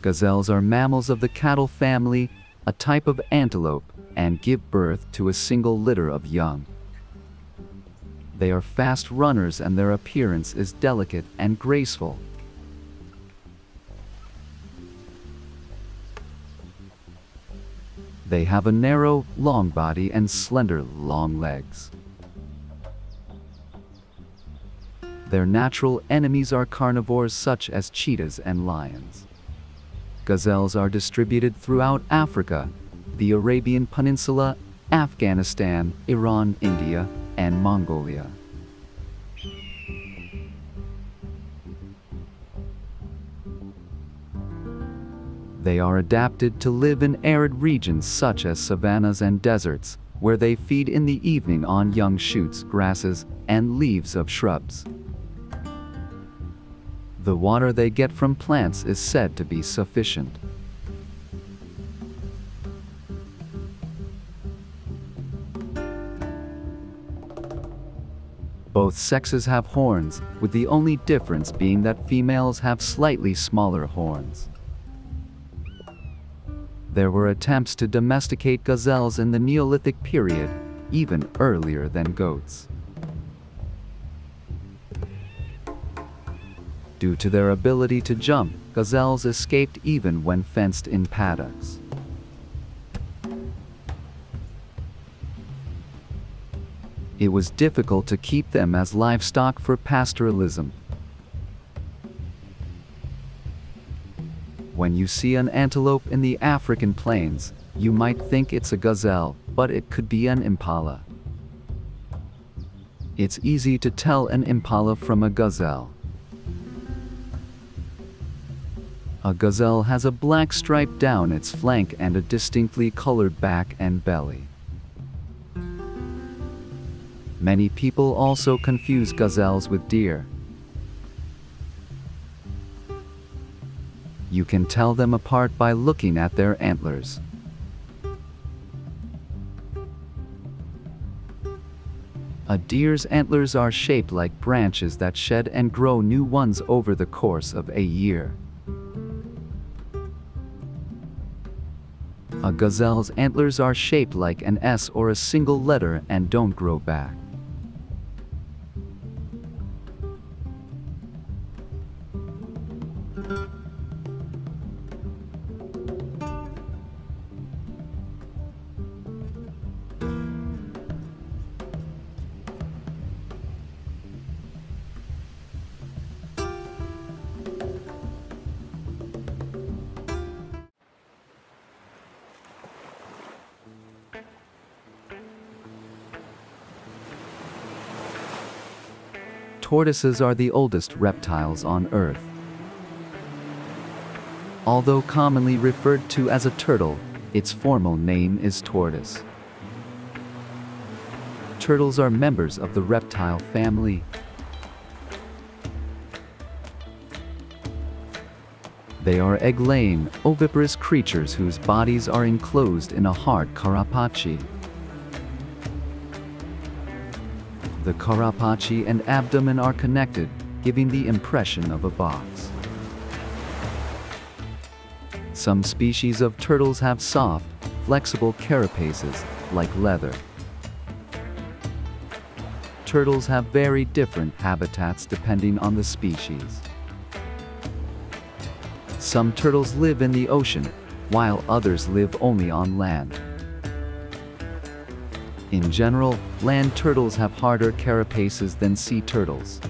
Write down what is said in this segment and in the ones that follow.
Gazelles are mammals of the cattle family, a type of antelope, and give birth to a single litter of young. They are fast runners and their appearance is delicate and graceful. They have a narrow, long body and slender, long legs. Their natural enemies are carnivores such as cheetahs and lions. Gazelles are distributed throughout Africa, the Arabian Peninsula, Afghanistan, Iran, India, and Mongolia. They are adapted to live in arid regions such as savannas and deserts, where they feed in the evening on young shoots, grasses, and leaves of shrubs. The water they get from plants is said to be sufficient. Both sexes have horns, with the only difference being that females have slightly smaller horns. There were attempts to domesticate gazelles in the Neolithic period, even earlier than goats. Due to their ability to jump, gazelles escaped even when fenced in paddocks. It was difficult to keep them as livestock for pastoralism. When you see an antelope in the African plains, you might think it's a gazelle, but it could be an impala. It's easy to tell an impala from a gazelle. A gazelle has a black stripe down its flank and a distinctly colored back and belly. Many people also confuse gazelles with deer. You can tell them apart by looking at their antlers. A deer's antlers are shaped like branches that shed and grow new ones over the course of a year. A gazelle's antlers are shaped like an S or a single letter and don't grow back. Tortoises are the oldest reptiles on Earth. Although commonly referred to as a turtle, its formal name is tortoise. Turtles are members of the reptile family. They are egg-laying, oviparous creatures whose bodies are enclosed in a hard carapace. The carapace and abdomen are connected, giving the impression of a box. Some species of turtles have soft, flexible carapaces, like leather. Turtles have very different habitats depending on the species. Some turtles live in the ocean, while others live only on land. In general, land turtles have harder carapaces than sea turtles.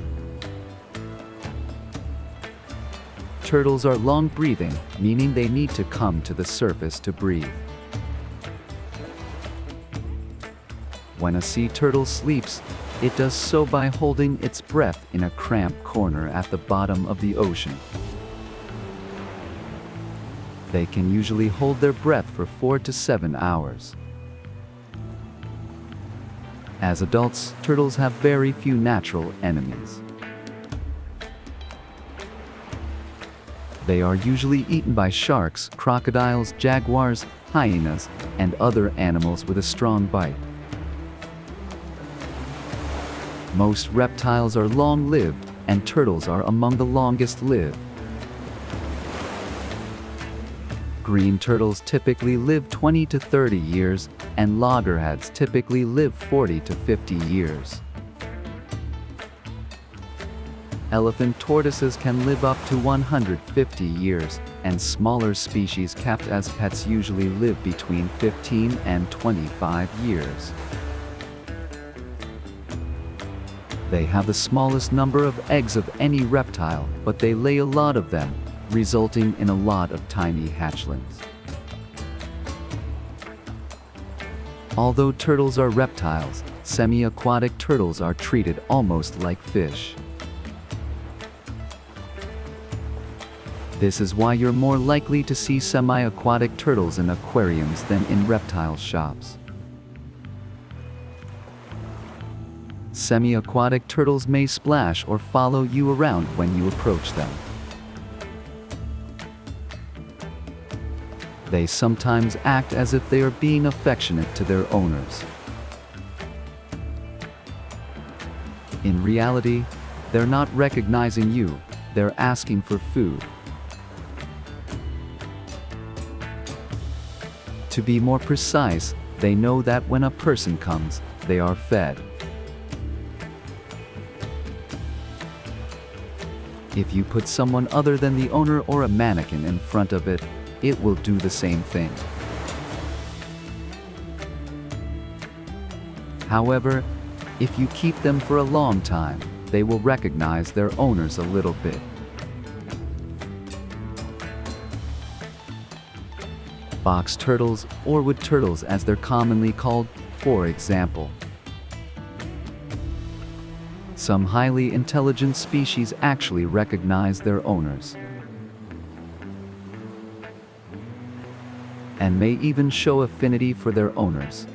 Turtles are long-breathing, meaning they need to come to the surface to breathe. When a sea turtle sleeps, it does so by holding its breath in a cramped corner at the bottom of the ocean. They can usually hold their breath for 4 to 7 hours. As adults, turtles have very few natural enemies. They are usually eaten by sharks, crocodiles, jaguars, hyenas, and other animals with a strong bite. Most reptiles are long-lived, and turtles are among the longest-lived. Green turtles typically live 20 to 30 years, and loggerheads typically live 40 to 50 years. Elephant tortoises can live up to 150 years, and smaller species kept as pets usually live between 15 and 25 years. They have the smallest number of eggs of any reptile, but they lay a lot of them, resulting in a lot of tiny hatchlings. Although turtles are reptiles, semi-aquatic turtles are treated almost like fish. This is why you're more likely to see semi-aquatic turtles in aquariums than in reptile shops. Semi-aquatic turtles may splash or follow you around when you approach them. They sometimes act as if they are being affectionate to their owners. In reality, they're not recognizing you, they're asking for food. To be more precise, they know that when a person comes, they are fed. If you put someone other than the owner or a mannequin in front of it, it will do the same thing. However, if you keep them for a long time, they will recognize their owners a little bit. Box turtles, or wood turtles as they're commonly called, for example. Some highly intelligent species actually recognize their owners, and may even show affinity for their owners.